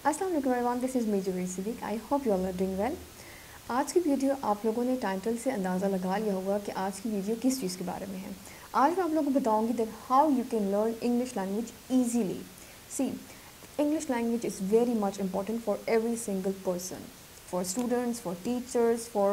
अस्सलाम वालेकुम everyone, this is me Zubair Siddique. I hope you all are doing well. आज की वीडियो आप लोगों ने टाइटल से अंदाज़ा लगा लिया होगा कि आज की वीडियो किस चीज़ के बारे में है। आज मैं आप लोगों को बताऊंगी that how you can learn English language easily. See, English language is very much important for every single person, for students, for teachers, for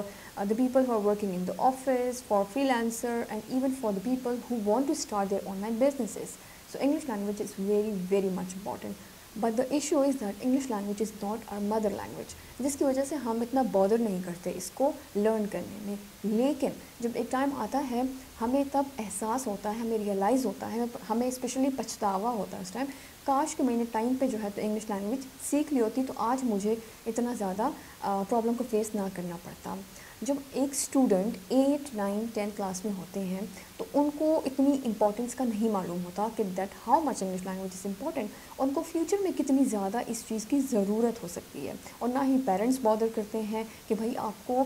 the people who are working in the office, for freelancer, and even for the people who want to start their online businesses. So English language is very, very much important. But the issue is that English language is not our mother language, जिसकी वजह से हम इतना bother नहीं करते इसको learn करने में। लेकिन जब एक टाइम आता है हमें तब एहसास होता है, हमें रियलाइज़ होता है, हमें स्पेशली पछतावा होता है उस टाइम, काश कि मैंने टाइम पे जो है तो इंग्लिश लैंग्वेज सीख ली होती तो आज मुझे इतना ज़्यादा प्रॉब्लम को फेस ना करना पड़ता। जब एक स्टूडेंट 8, 9, 10 क्लास में होते हैं तो उनको इतनी इम्पोर्टेंस का नहीं मालूम होता कि that how much English language is important, उनको फ्यूचर में कितनी ज़्यादा इस चीज़ की ज़रूरत हो सकती है। और ना ही पेरेंट्स बॉदर करते हैं कि भाई आपको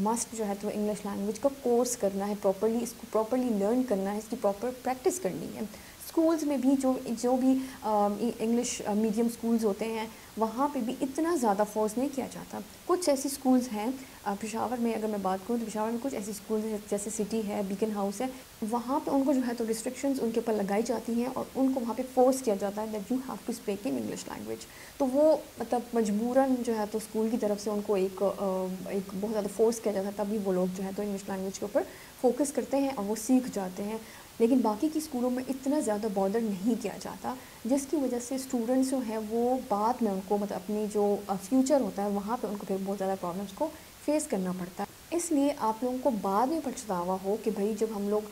मस्ट जो है तो इंग्लिश लैंग्वेज का कोर्स करना है, प्रॉपरली इसको प्रॉपरली लर्न करना है, इसकी प्रॉपर प्रैक्टिस करनी है। स्कूल्स में भी जो भी इंग्लिश मीडियम स्कूल्स होते हैं वहाँ पे भी इतना ज़्यादा फोर्स नहीं किया जाता। कुछ ऐसी स्कूल्स हैं, पेशावर में अगर मैं बात करूँ तो पेशावर में कुछ ऐसी स्कूल्स हैं जैसे सिटी है, बीकन हाउस है, वहाँ पे उनको जो है तो रिस्ट्रिक्शंस उनके ऊपर लगाई जाती हैं और उनको वहाँ पे फोर्स किया जाता है that you have to speak in English language. तो वो मतलब मजबूरन जो है तो स्कूल की तरफ से उनको एक बहुत ज़्यादा फोर्स किया जाता है, तभी वो लोग जो है तो इंग्लिश लैंग्वेज के ऊपर फोकस करते हैं और वो सीख जाते हैं। लेकिन बाकी की स्कूलों में इतना ज़्यादा बॉदर नहीं किया जाता, जिसकी वजह से स्टूडेंट्स जो हैं वो बाद में उनको मतलब अपनी जो फ्यूचर होता है वहाँ पे उनको फिर बहुत ज़्यादा प्रॉब्लम्स को फेस करना पड़ता है। इसलिए आप लोगों को बाद में पछतावा हो कि भाई जब हम लोग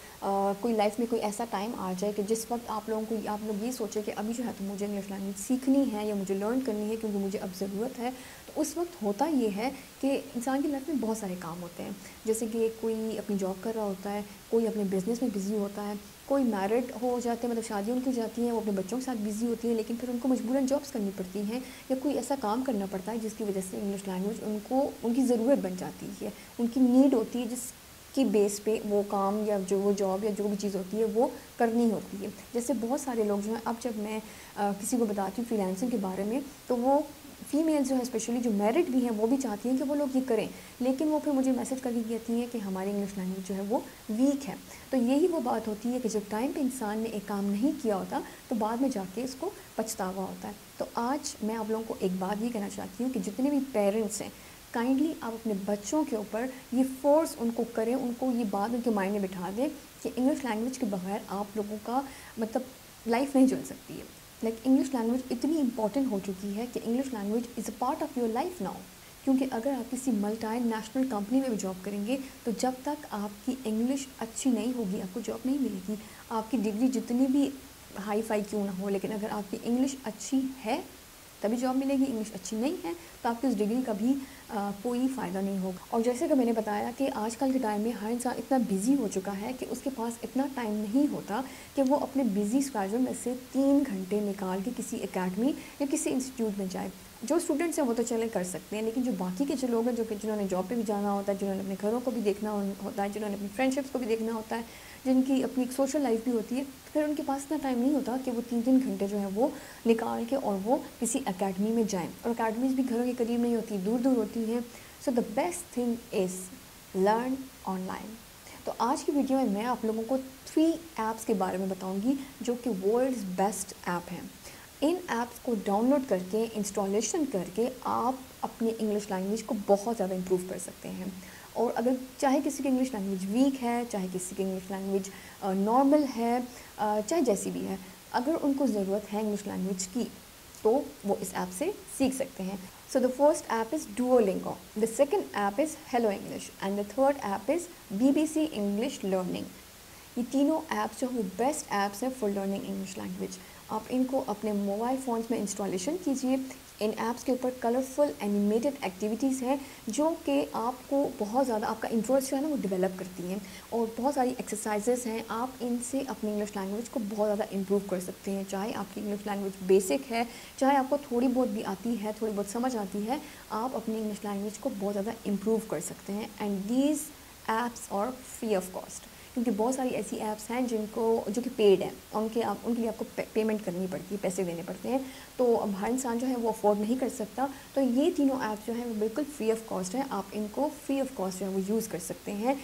कोई लाइफ में कोई ऐसा टाइम आ जाए कि जिस वक्त आप लोग ये सोचे कि अभी जो है तो मुझे इंग्लिश लैंग्वेज सीखनी है या मुझे लर्न करनी है क्योंकि मुझे अब ज़रूरत है। तो उस वक्त होता ये है कि इंसान की लाइफ में बहुत सारे काम होते हैं, जैसे कि कोई अपनी जॉब कर रहा होता है, कोई अपने बिज़नेस में बिज़ी होता है, कोई मैरिड हो जाते हैं, मतलब शादी उनकी हो जाती हैं, वो अपने बच्चों के साथ बिज़ी होती है, लेकिन फिर उनको मजबूरन जॉब्स करनी पड़ती हैं या कोई ऐसा काम करना पड़ता है जिसकी वजह से इंग्लिश लैंग्वेज उनकी ज़रूरत बन जाती है, उनकी नीड होती है, जिसकी बेस पे वो काम या जो वो जॉब या जो भी चीज़ होती है वो करनी होती है। जैसे बहुत सारे लोग जो हैं, अब जब मैं किसी को बताती हूँ फ्रीलांसिंग के बारे में तो वो फीमेल जो है स्पेशली जो मैरिड भी हैं वो भी चाहती हैं कि वो लोग ये करें, लेकिन वो फिर मुझे मैसेज करके कहती हैं कि हमारी इंग्लिश लैंग्वेज जो है वो वीक है। तो यही वो बात होती है कि जब टाइम पे इंसान ने एक काम नहीं किया होता तो बाद में जाके इसको पछतावा होता है। तो आज मैं आप लोगों को एक बात ये कहना चाहती हूँ कि जितने भी पेरेंट्स हैं, काइंडली आप अपने बच्चों के ऊपर ये फोर्स उनको करें, उनको ये बात उनके माइंड में बिठा दें कि इंग्लिश लैंग्वेज के बगैर आप लोगों का मतलब लाइफ नहीं चल सकती है। इंग्लिश लैंग्वेज इतनी इंपॉर्टेंट हो चुकी है कि English language is a part of your life now. क्योंकि अगर आप किसी मल्टी नेशनल कंपनी में भी जॉब करेंगे तो जब तक आपकी इंग्लिश अच्छी नहीं होगी आपको जॉब नहीं मिलेगी। आपकी डिग्री जितनी भी हाई फाई क्यों ना हो, लेकिन अगर आपकी इंग्लिश अच्छी है तभी जॉब मिलेगी, इंग्लिश अच्छी नहीं है तो आपकी उस डिग्री का भी कोई फ़ायदा नहीं होगा। और जैसे कि मैंने बताया कि आजकल के टाइम में हर इंसान इतना बिज़ी हो चुका है कि उसके पास इतना टाइम नहीं होता कि वो अपने बिज़ी स्केड्यूल में से 3 घंटे निकाल के किसी एकेडमी या किसी इंस्टीट्यूट में जाए। जो स्टूडेंट्स हैं वो तो चले कर सकते हैं, लेकिन जो बाकी के जो लोग हैं जिन्होंने जॉब पे भी जाना होता है, जिन्होंने अपने घरों को भी देखना होता है, जिन्होंने अपनी फ्रेंडशिप्स को भी देखना होता है, जिनकी अपनी एक सोशल लाइफ भी होती है, फिर उनके पास इतना टाइम नहीं होता कि वो 3 घंटे जो है वो निकाल के और वो किसी एकेडमी में जाएं। और एकेडमीज़ भी घरों के करीब नहीं होती, दूर दूर होती हैं। So the best thing is learn online. तो आज की वीडियो में मैं आप लोगों को 3 ऐप्स के बारे में बताऊंगी जो कि वर्ल्ड्स बेस्ट ऐप हैं। इन ऐप्स को डाउनलोड करके इंस्टॉलेशन करके आप अपनी इंग्लिश लैंग्वेज को बहुत ज़्यादा इम्प्रूव कर सकते हैं। और अगर चाहे किसी की इंग्लिश लैंग्वेज वीक है, चाहे किसी की इंग्लिश लैंग्वेज नॉर्मल है, चाहे जैसी भी है, अगर उनको ज़रूरत है इंग्लिश लैंग्वेज की तो वो इस ऐप से सीख सकते हैं। So the first app is Duolingo, the second app is hello English and the third app is BBC English learning. ये तीनों ऐप्स जो हैं वो बेस्ट ऐप्स हैं फॉर लर्निंग इंग्लिश लैंग्वेज। आप इनको अपने मोबाइल फ़ोन्स में इंस्टॉलेशन कीजिए। इन ऐप्स के ऊपर कलरफुल एनिमेटेड एक्टिविटीज़ हैं जो कि आपको बहुत ज़्यादा आपका इंटरेस्ट जो है ना वो डेवलप करती हैं, और बहुत सारी एक्सरसाइजेस हैं। आप इनसे अपनी इंग्लिश लैंग्वेज को बहुत ज़्यादा इम्प्रूव कर सकते हैं। चाहे आपकी इंग्लिश लैंग्वेज बेसिक है, चाहे आपको थोड़ी बहुत भी आती है, थोड़ी बहुत समझ आती है, आप अपनी इंग्लिश लैंग्वेज को बहुत ज़्यादा इम्प्रूव कर सकते हैं। And these apps are free of cost. क्योंकि बहुत सारी ऐसी ऐप्स हैं जो कि पेड हैं, उनके लिए आपको पेमेंट करनी पड़ती है, पैसे देने पड़ते हैं, तो अब हर इंसान जो है वो अफोर्ड नहीं कर सकता। तो ये तीनों ऐप्स जो हैं वो बिल्कुल फ्री ऑफ कॉस्ट है, आप इनको फ्री ऑफ कॉस्ट जो है वो यूज़ कर सकते हैं।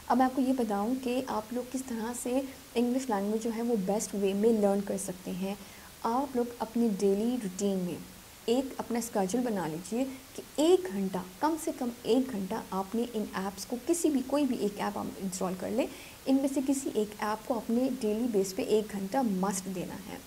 अब मैं आपको ये बताऊं कि आप लोग किस तरह से इंग्लिश लैंग्वेज जो है वो बेस्ट वे में लर्न कर सकते हैं। आप लोग अपनी डेली रूटीन में एक अपना स्केड्यूल बना लीजिए कि 1 घंटा, कम से कम 1 घंटा आपने इन ऐप्स को कोई भी एक ऐप आप इंस्टॉल कर लें, इनमें से किसी एक ऐप को अपने डेली बेस पे 1 घंटा मस्ट देना है।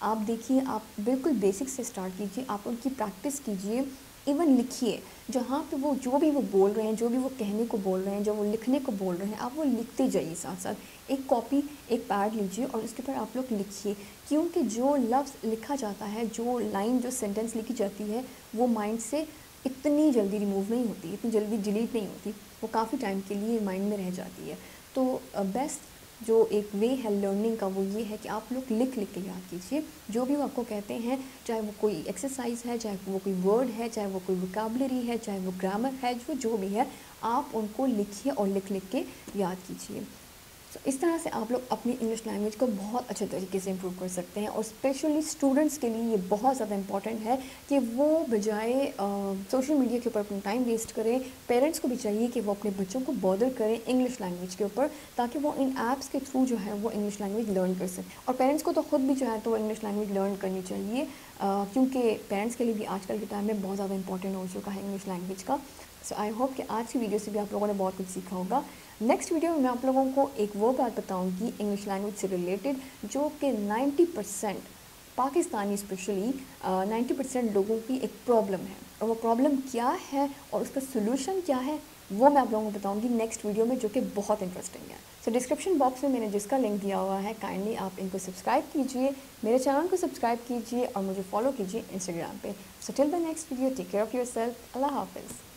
आप देखिए, आप बिल्कुल बेसिक से स्टार्ट कीजिए, आप उनकी प्रैक्टिस कीजिए, इवन लिखिए, जहाँ पे वो जो भी वो बोल रहे हैं, जो भी वो कहने को बोल रहे हैं, जो वो लिखने को बोल रहे हैं, आप वो लिखते जाइए साथ साथ। एक कॉपी, एक पैड लीजिए और उसके ऊपर आप लोग लिखिए, क्योंकि जो लफ्ज़ लिखा जाता है, जो लाइन, जो सेंटेंस लिखी जाती है, वो माइंड से इतनी जल्दी रिमूव नहीं होती, इतनी जल्दी डिलीट नहीं होती, वो काफ़ी टाइम के लिए माइंड में रह जाती है। तो बेस्ट जो एक वे है लर्निंग का वो ये है कि आप लोग लिख के याद कीजिए, जो भी वो आपको कहते हैं, चाहे वो कोई एक्सरसाइज है, चाहे वो कोई वर्ड है, चाहे वो कोई वोकैबुलरी है, चाहे वो ग्रामर है, जो भी है, आप उनको लिखिए और लिख के याद कीजिए। तो इस तरह से आप लोग अपनी इंग्लिश लैंग्वेज को बहुत अच्छे तरीके से इम्प्रूव कर सकते हैं। और स्पेशली स्टूडेंट्स के लिए ये बहुत ज़्यादा इंपॉर्टेंट है कि वो बजाय सोशल मीडिया के ऊपर अपना टाइम वेस्ट करें, पेरेंट्स को भी चाहिए कि वो अपने बच्चों को बॉदर करें इंग्लिश लैंग्वेज के ऊपर, ताकि वो इन ऐप्स के थ्रू जो है वो इंग्लिश लैंग्वेज लर्न कर सकें। और पेरेंट्स को तो ख़ुद भी जो है तो इंग्लिश लैंग्वेज लर्न करनी चाहिए, क्योंकि पेरेंट्स के लिए भी आजकल के टाइम में बहुत ज़्यादा इंपॉर्टेंट हो चुका है इंग्लिश लैंग्वेज का। सो आई होप कि आज की वीडियो से भी आप लोगों ने बहुत कुछ सीखा होगा। नेक्स्ट वीडियो में मैं आप लोगों को एक वो बात बताऊंगी इंग्लिश लैंग्वेज से रिलेटेड, जो कि 90% पाकिस्तानी स्पेशली 90% लोगों की एक प्रॉब्लम है, और वो प्रॉब्लम क्या है और उसका सोल्यूशन क्या है वो मैं आप लोगों को बताऊंगी नेक्स्ट वीडियो में, जो कि बहुत इंटरेस्टिंग है। सो डिस्क्रिप्शन बॉक्स में मैंने जिसका लिंक दिया हुआ है, काइंडली आप इनको सब्सक्राइब कीजिए, मेरे चैनल को सब्सक्राइब कीजिए और मुझे फॉलो कीजिए इंस्टाग्राम पे। So till the next video, take care of yourself, Allah हाफिज़।